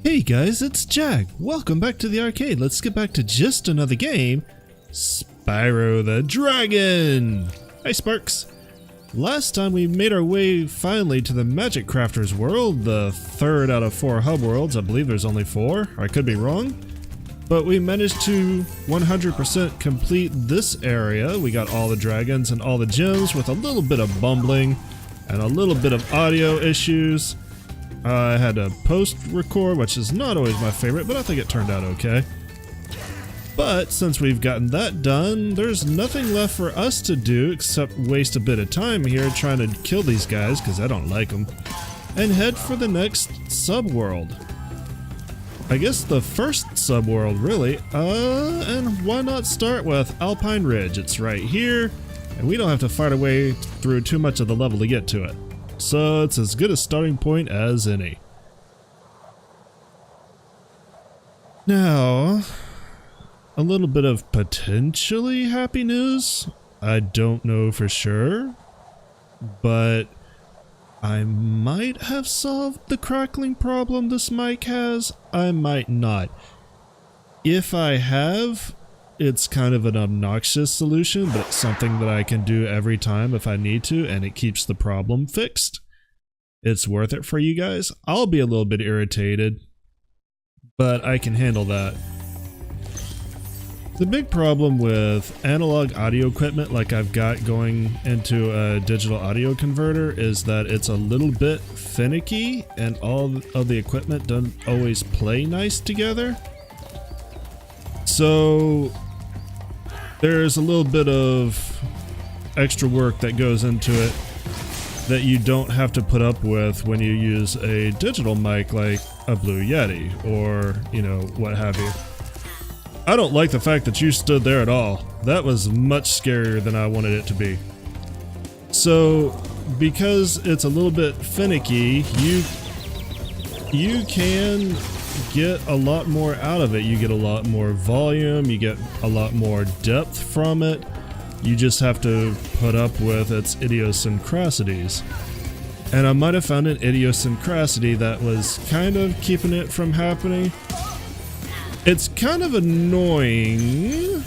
Hey guys, it's Jack. Welcome back to the arcade. Let's get back to just another game, Spyro the Dragon. Hi Sparks. Last time we made our way finally to the Magic Crafters world, the third out of 4 hub worlds. I believe there's only 4, I could be wrong. But we managed to 100% complete this area. We got all the dragons and all the gems with a little bit of bumbling and a little bit of audio issues. I had to post-record, which is not always my favorite, but I think it turned out okay. But since we've gotten that done, there's nothing left for us to do except waste a bit of time here trying to kill these guys, because I don't like them, and head for the next subworld. I guess the first subworld, really. And why not start with Alpine Ridge? It's right here, and we don't have to fight our way through too much of the level to get to it. So it's as good a starting point as any. Now, a little bit of potentially happy news. I don't know for sure, but I might have solved the crackling problem this mic has. I might not. If I have, it's kind of an obnoxious solution, but it's something that I can do every time if I need to, and it keeps the problem fixed. It's worth it for you guys. I'll be a little bit irritated, but I can handle that. The big problem with analog audio equipment like I've got going into a digital audio converter is that it's a little bit finicky and all of the equipment doesn't always play nice together. So there's a little bit of extra work that goes into it that you don't have to put up with when you use a digital mic like a Blue Yeti or, you know, what have you. I don't like the fact that you stood there at all. That was much scarier than I wanted it to be. So, because it's a little bit finicky, you can get a lot more out of it. You get a lot more volume, you get a lot more depth from it. You just have to put up with its idiosyncrasies. And I might have found an idiosyncrasy that was kind of keeping it from happening. It's kind of annoying.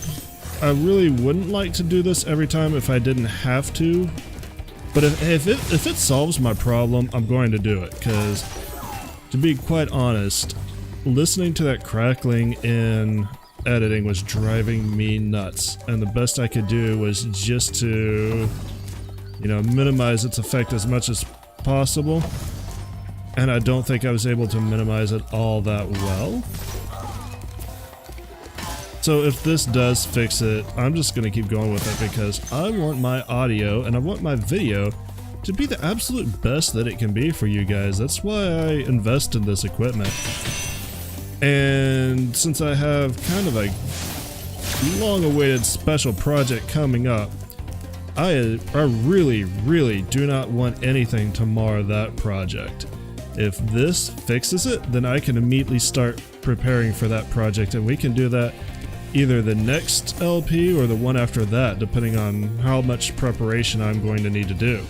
I really wouldn't like to do this every time if I didn't have to. But if it solves my problem, I'm going to do it. Because, to be quite honest, listening to that crackling in editing was driving me nuts, and the best I could do was just to, you know, minimize its effect as much as possible, and I don't think I was able to minimize it all that well. So if this does fix it, I'm just gonna keep going with it because I want my audio and I want my video to be the absolute best that it can be for you guys. That's why I invest in this equipment. And since I have kind of a long-awaited special project coming up, I really do not want anything to mar that project. If this fixes it, then I can immediately start preparing for that project, and we can do that either the next LP or the one after that, depending on how much preparation I'm going to need to do.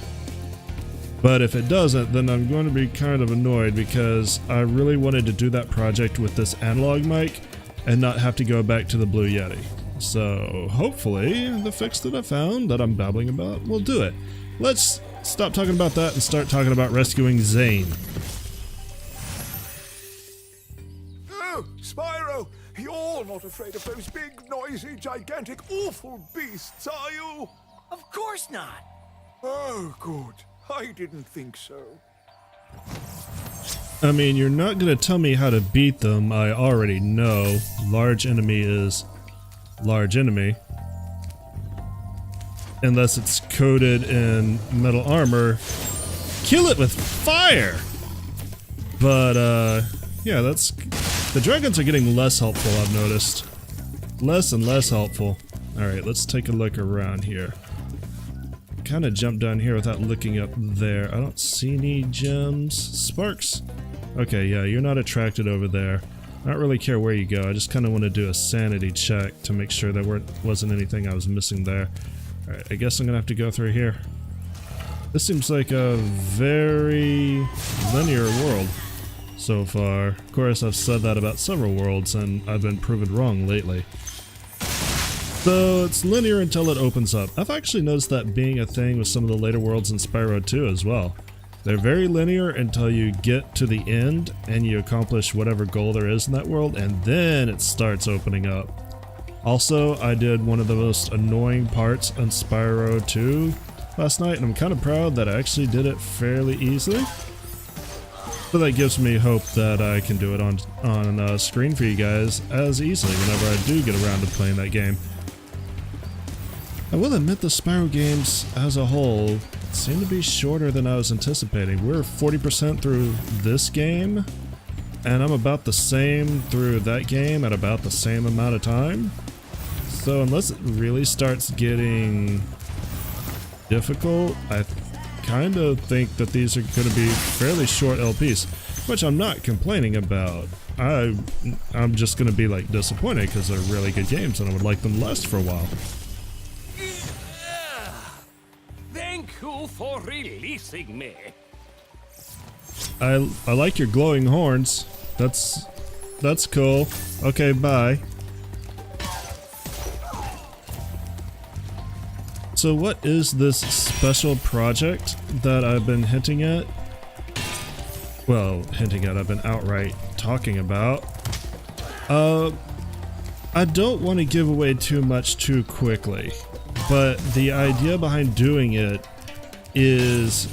But if it doesn't, then I'm going to be kind of annoyed because I really wanted to do that project with this analog mic and not have to go back to the Blue Yeti. So hopefully the fix that I found that I'm babbling about will do it. Let's stop talking about that and start talking about rescuing Zane. Oh, Spyro! You're not afraid of those big, noisy, gigantic, awful beasts, are you? Of course not. Oh, good. I didn't think so. I mean, you're not gonna tell me how to beat them. I already know. Large enemy is large enemy. Unless it's coated in metal armor. Kill it with fire! But, yeah, that's... The dragons are getting less helpful, I've noticed. Less and less helpful. Alright, let's take a look around here. Kind of jumped down here without looking up there. I don't see any gems. Sparks? Okay, yeah, you're not attracted over there. I don't really care where you go. I just kind of want to do a sanity check to make sure there wasn't anything I was missing there. Alright, I guess I'm gonna have to go through here. This seems like a very linear world. so far. Of course, I've said that about several worlds, and I've been proven wrong lately. So it's linear until it opens up. I've actually noticed that being a thing with some of the later worlds in Spyro 2 as well. They're very linear until you get to the end and you accomplish whatever goal there is in that world, and then it starts opening up. Also, I did one of the most annoying parts on Spyro 2 last night, and I'm kind of proud that I actually did it fairly easily. So that gives me hope that I can do it on screen for you guys as easily whenever I do get around to playing that game. I will admit the Spyro games as a whole seem to be shorter than I was anticipating. We're 40% through this game, and I'm about the same through that game at about the same amount of time. So unless it really starts getting difficult, I kind of think that these are going to be fairly short LPs, which I'm not complaining about. I'm just going to be like disappointed because they're really good games and I would like them to last for a while. Thank you for releasing me. I like your glowing horns. That's cool. Okay, bye. So what is this special project that I've been hinting at? Well, I've been outright talking about. I don't want to give away too much too quickly, but the idea behind doing it is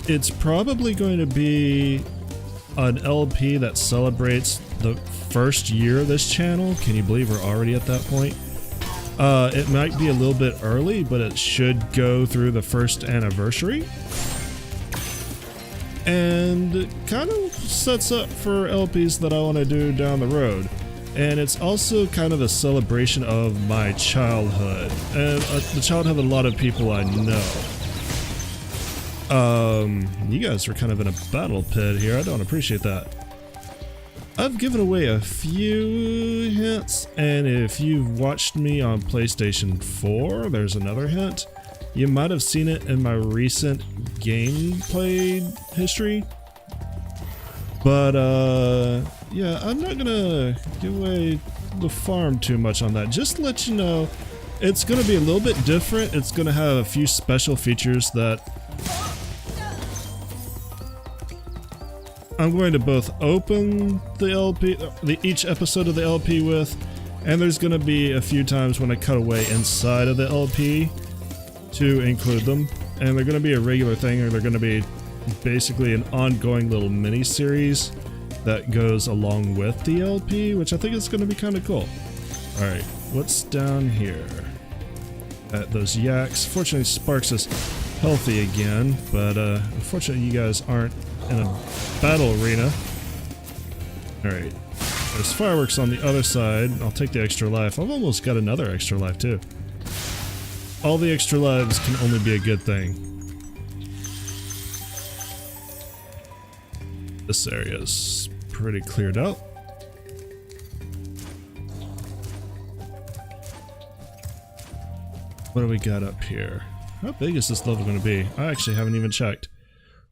it's probably going to be an LP that celebrates the first year of this channel. Can you believe we're already at that point? It might be a little bit early, but it should go through the first anniversary. And kind of sets up for LPs that I want to do down the road. And it's also kind of a celebration of my childhood, and the childhood of a lot of people I know. You guys are kind of in a battle pit here. I don't appreciate that. I've given away a few hints, and if you've watched me on PlayStation 4, there's another hint. You might have seen it in my recent gameplay history. But, yeah, I'm not gonna give away the farm too much on that. Just to let you know, it's gonna be a little bit different. It's gonna have a few special features that I'm going to both open the LP, each episode of the LP with, and there's going to be a few times when I cut away inside of the LP to include them. And they're going to be a regular thing, or they're going to be basically an ongoing little mini-series that goes along with the LP, which I think is going to be kind of cool. Alright, what's down here? Those yaks. Fortunately, Sparks is healthy again, but unfortunately you guys aren't in a battle arena. Alright, there's fireworks on the other side. I'll take the extra life. I've almost got another extra life too. All the extra lives can only be a good thing. This area is pretty cleared out. What do we got up here? How big is this level going to be? I actually haven't even checked.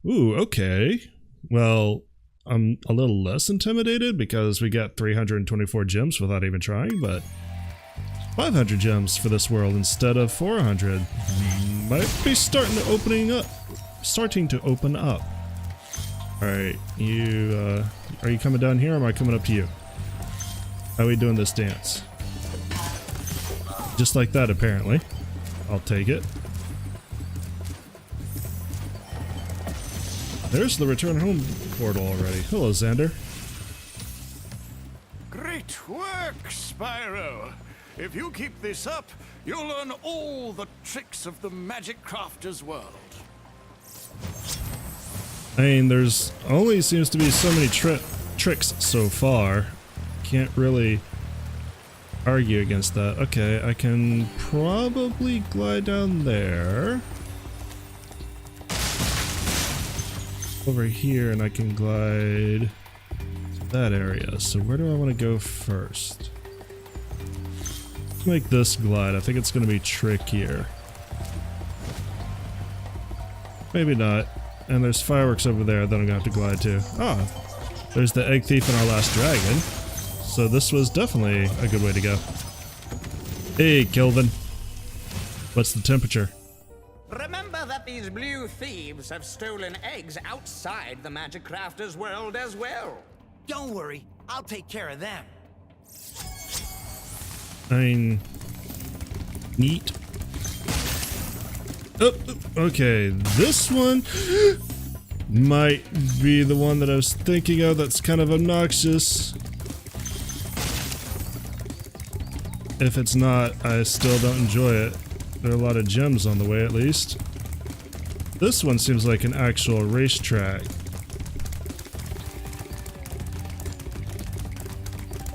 Ooh, okay. Well, I'm a little less intimidated because we got 324 gems without even trying, but 500 gems for this world instead of 400. Might be starting to open up. Alright, are you coming down here or am I coming up to you? How are we doing this dance? Just like that, apparently. I'll take it. There's the return home portal already. Hello, Xander. Great work, Spyro. If you keep this up, you'll learn all the tricks of the Magic Crafter's world. I mean, there's only seems to be so many tricks so far. Can't really argue against that. Okay, I can probably glide down there. Over here, and I can glide to that area. So where do I want to go first? Let's make this glide. I think it's going to be trickier. Maybe not. And there's fireworks over there that I'm gonna have to glide to. Oh, there's the egg thief in our last dragon. So this was definitely a good way to go. Hey, Kelvin. What's the temperature? Remember that these blue thieves have stolen eggs outside the Magic Crafter's world as well. Don't worry, I'll take care of them. I mean, neat. Oh, okay, this one might be the one that I was thinking of that's kind of obnoxious. If it's not, I still don't enjoy it. There are a lot of gems on the way, at least. This one seems like an actual racetrack.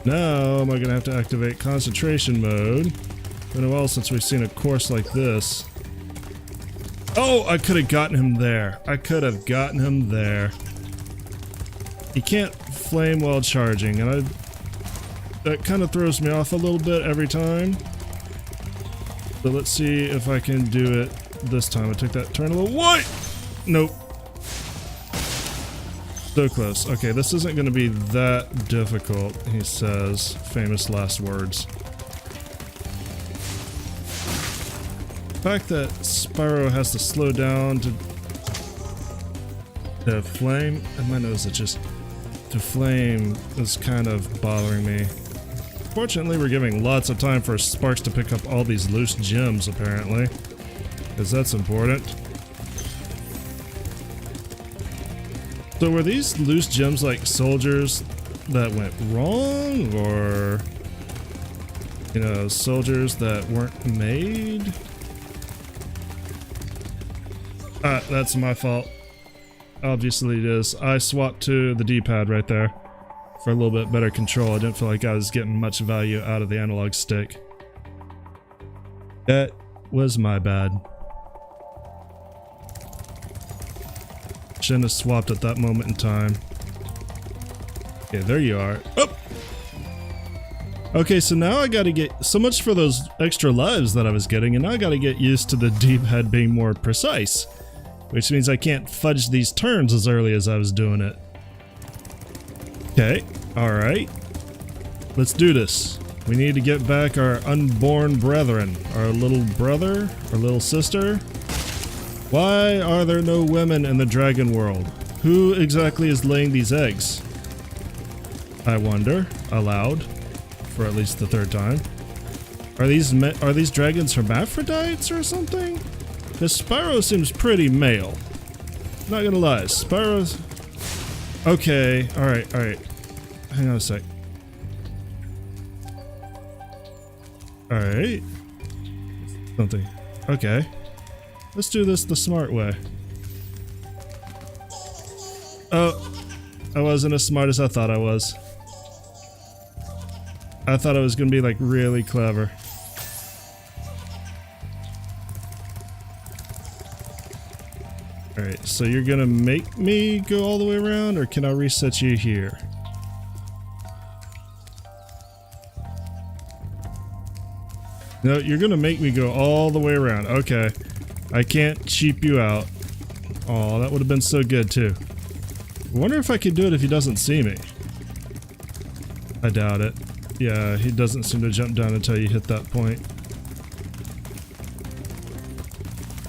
Now, am I gonna have to activate concentration mode? It's been a while since we've seen a course like this. Oh, I could have gotten him there. I could have gotten him there. He can't flame while charging, and that kind of throws me off a little bit every time. But let's see if I can do it this time. I took that turn a little wide. Nope. So close. Okay, this isn't going to be that difficult, he says. Famous last words. The fact that Spyro has to slow down to flame, and my nose itches, to flame is kind of bothering me. Fortunately, we're giving lots of time for Sparks to pick up all these loose gems, apparently, because that's important. So were these loose gems like soldiers that went wrong, or, you know, soldiers that weren't made? That's my fault. Obviously it is. I swapped to the D-pad right there for a little bit better control. I didn't feel like I was getting much value out of the analog stick. That was my bad. Shouldn't have swapped at that moment in time. Okay, there you are. Oh! Okay, so now I gotta get so much for those extra lives that I was getting, and now I gotta get used to the D-pad being more precise. Which means I can't fudge these turns as early as I was doing it. Okay, alright. Let's do this. We need to get back our unborn brethren. Our little brother? Our little sister? Why are there no women in the dragon world? Who exactly is laying these eggs? I wonder, aloud, for at least the third time. Are these dragons hermaphrodites or something? Because Spyro seems pretty male. Not gonna lie, Spyro's... Okay, alright, alright. Hang on a sec. Alright. Something. Okay. Let's do this the smart way. Oh, I wasn't as smart as I thought I was. I thought I was gonna be like really clever. Alright, so you're gonna make me go all the way around, or can I reset you here? No, you're gonna make me go all the way around. Okay. I can't cheap you out. Oh, that would have been so good too. I wonder if I could do it if he doesn't see me. I doubt it. Yeah, he doesn't seem to jump down until you hit that point.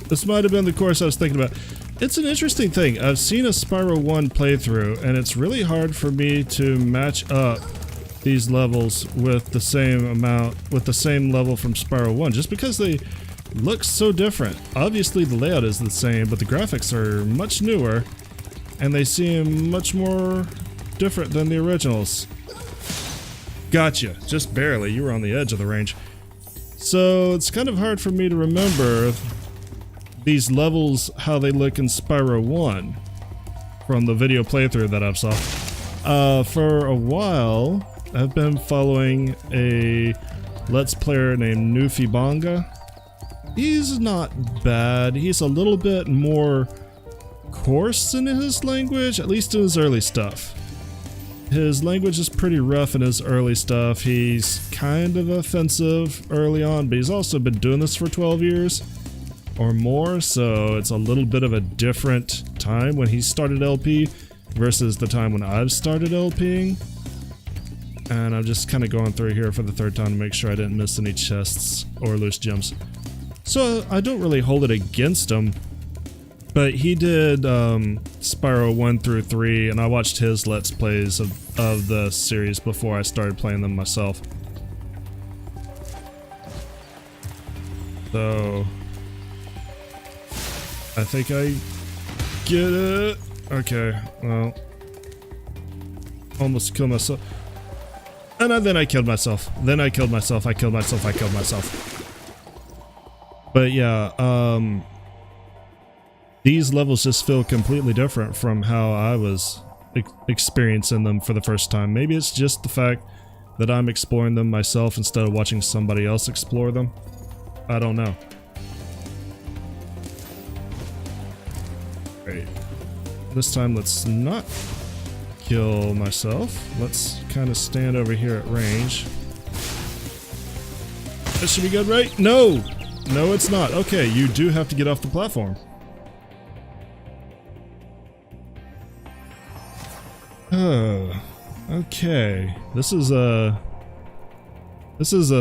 This might have been the course I was thinking about. It's an interesting thing. I've seen a Spyro 1 playthrough, and it's really hard for me to match up these levels with the same level from Spyro 1, just because they look so different. Obviously the layout is the same, but the graphics are much newer, and they seem much more different than the originals. Gotcha. Just barely. You were on the edge of the range. So it's kind of hard for me to remember these levels, how they look in Spyro 1 from the video playthrough that I've saw. For a while, I've been following a Let's Player named Nufibanga. He's not bad. He's a little bit more coarse in his language, at least in his early stuff. His language is pretty rough in his early stuff. He's kind of offensive early on, but he's also been doing this for 12 years. or more, so it's a little bit of a different time when he started LP versus the time when I've started LPing. And I'm just kind of going through here for the third time to make sure I didn't miss any chests or loose gems. So I don't really hold it against him, but he did Spyro 1 through 3, and I watched his Let's Plays of the series before I started playing them myself. So I think I get it. Okay, well, almost killed myself. And then I killed myself. Then I killed myself. I killed myself. I killed myself. But yeah, these levels just feel completely different from how I was experiencing them for the first time. Maybe it's just the fact that I'm exploring them myself instead of watching somebody else explore them. I don't know. Great. This time let's not kill myself. Let's kind of stand over here at range. That should be good, right? No! No, it's not. Okay, you do have to get off the platform. Okay. This is a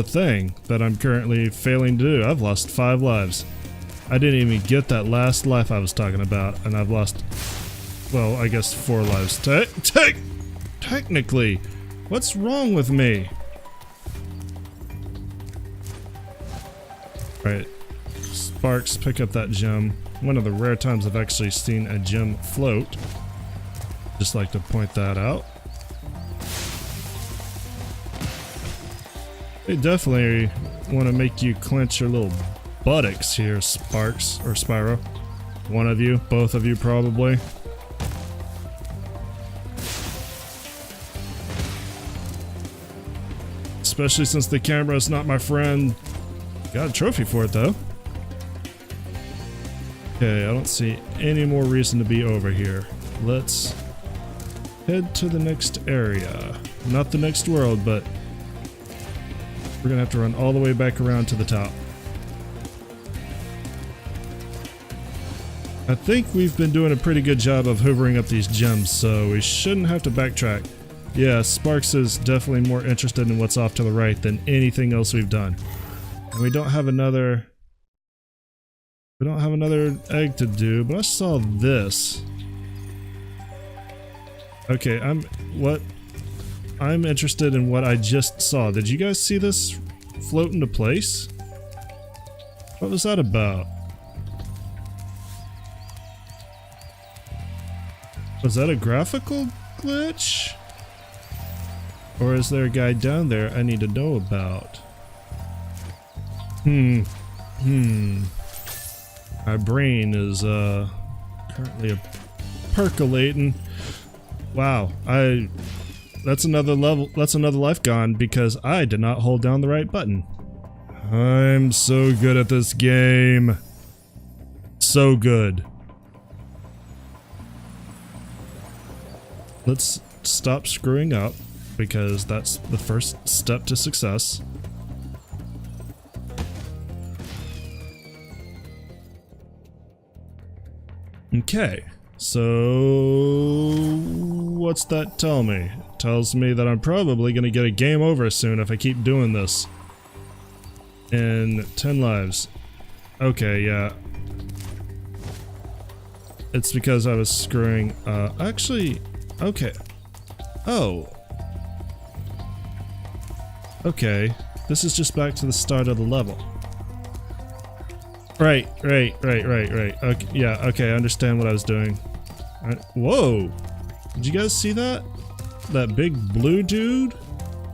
thing that I'm currently failing to do. I've lost 5 lives. I didn't even get that last life I was talking about, and I've lost, well, I guess 4 lives. Technically, what's wrong with me? Right, Sparks, pick up that gem. One of the rare times I've actually seen a gem float. Just like to point that out. They definitely want to make you clench your little buttocks here, Sparks or Spyro. One of you, both of you probably. Especially since the camera is not my friend. Got a trophy for it though. Okay, I don't see any more reason to be over here. Let's head to the next area. Not the next world, but we're gonna have to run all the way back around to the top. I think we've been doing a pretty good job of hoovering up these gems, so we shouldn't have to backtrack. Yeah, Sparks is definitely more interested in what's off to the right than anything else we've done. And we don't have another egg to do, but I saw this. Okay, I'm interested in what I just saw. Did you guys see this float into place? What was that about? Was that a graphical glitch? Or is there a guy down there I need to know about? My brain is currently percolating. Wow, that's another level, that's another life gone because I did not hold down the right button. I'm so good at this game. So good. Let's stop screwing up because that's the first step to success. Okay, so what's that tell me? It tells me that I'm probably gonna get a game over soon if I keep doing this. In 10 lives. Okay, yeah. It's because I was screwing, actually, okay. Oh. Okay, this is just back to the start of the level. Right. Okay, yeah, okay, I understand what I was doing. Whoa! Did you guys see that? That big blue dude?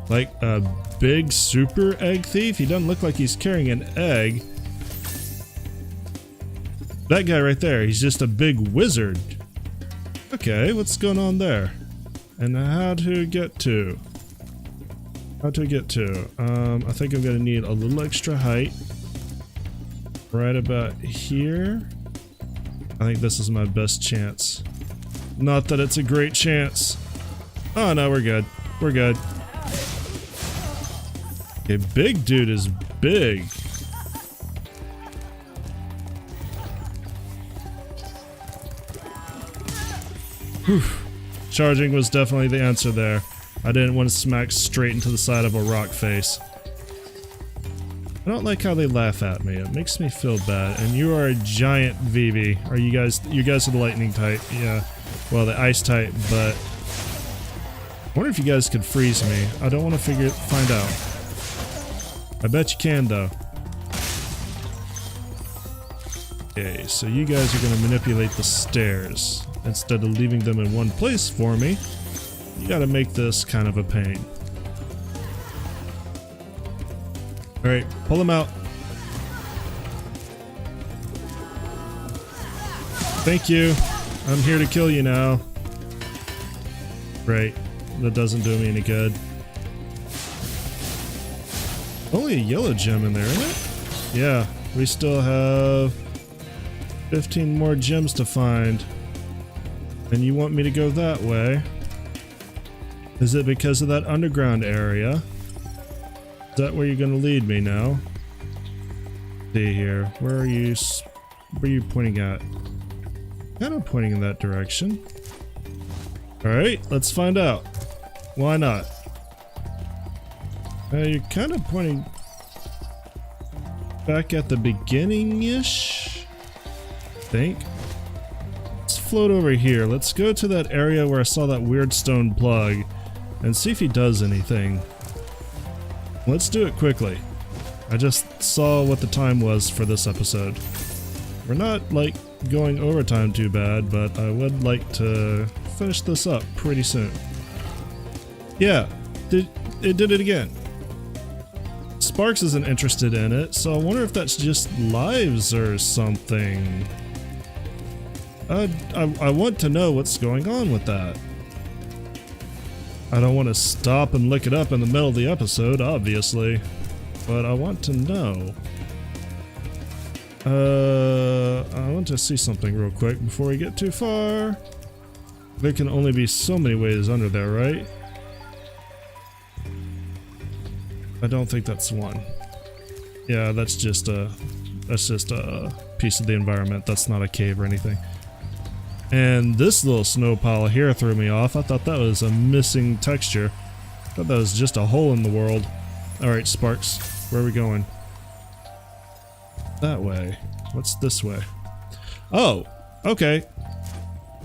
Like a big super egg thief? He doesn't look like he's carrying an egg. That guy right there, he's just a big wizard. Okay, what's going on there? And how to get to? I think I'm gonna need a little extra height. Right about here. I think this is my best chance. Not that it's a great chance. Oh no, we're good. We're good. Okay, big dude is big. Whew. Charging was definitely the answer there. I didn't want to smack straight into the side of a rock face. I don't like how they laugh at me. It makes me feel bad. And you are a giant VV. Are you guys are the lightning type. Yeah. Well, the ice type, but I wonder if you guys could freeze me. I don't want to find out. I bet you can though. Okay, so you guys are going to manipulate the stairs. Instead of leaving them in one place for me, you gotta make this kind of a pain. Alright, pull him out. Thank you. I'm here to kill you now. Right, that doesn't do me any good. Only a yellow gem in there, isn't it? Yeah, we still have 15 more gems to find. And you want me to go that way? Is it because of that underground area? Is that where you're gonna lead me now? See here, where are you pointing at? Kind of pointing in that direction. Alright, let's find out. Why not? You're kind of pointing back at the beginning-ish, I think. Let's float over here. Let's go to that area where I saw that weird stone plug and see if he does anything. Let's do it quickly. I just saw what the time was for this episode. We're not, like, going overtime too bad, but I would like to finish this up pretty soon. Yeah, it did it again. Sparks isn't interested in it, so I wonder if that's just lives or something. I want to know what's going on with that. I don't want to stop and look it up in the middle of the episode, obviously, but I want to know. I want to see something real quick before we get too far. There can only be so many ways under there, right? I don't think that's one. Yeah, that's just a piece of the environment. That's not a cave or anything. And this little snow pile here threw me off. I thought that was a missing texture. I thought that was just a hole in the world. Alright, Sparks, where are we going? That way. What's this way? Oh, okay.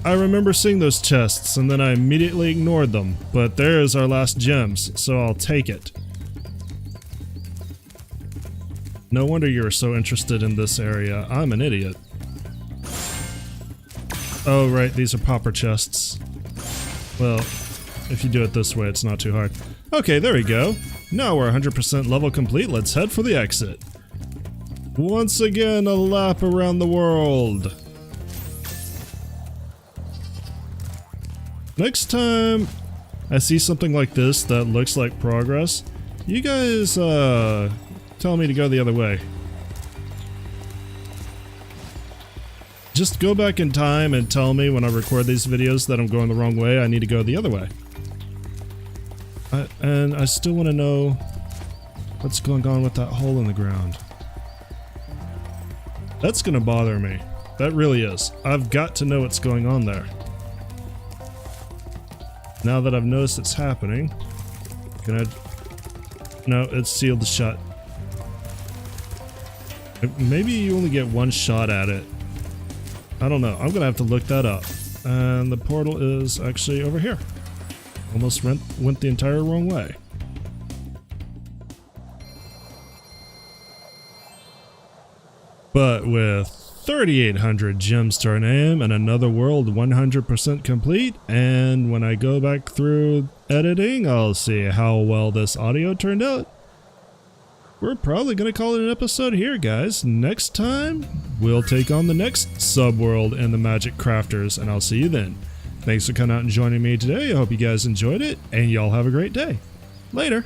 I remember seeing those chests and then I immediately ignored them. But there's our last gems, so I'll take it. No wonder you're so interested in this area. I'm an idiot. Oh, right, these are popper chests. Well, if you do it this way, it's not too hard. Okay, there we go. Now we're 100% level complete. Let's head for the exit. Once again, a lap around the world. Next time I see something like this that looks like progress, you guys, tell me to go the other way. Just go back in time and tell me when I record these videos that I'm going the wrong way, I need to go the other way. And I still want to know what's going on with that hole in the ground. That's gonna bother me. That really is. I've got to know what's going on there. Now that I've noticed it's happening, no, it's sealed shut. Maybe you only get one shot at it. I don't know. I'm gonna have to look that up. And the portal is actually over here. Almost went the entire wrong way. But with 3,800 gems to our name and another world 100% complete, and when I go back through editing, I'll see how well this audio turned out. We're probably going to call it an episode here, guys. Next time, we'll take on the next subworld in the Magic Crafters, and I'll see you then. Thanks for coming out and joining me today. I hope you guys enjoyed it, and y'all have a great day. Later.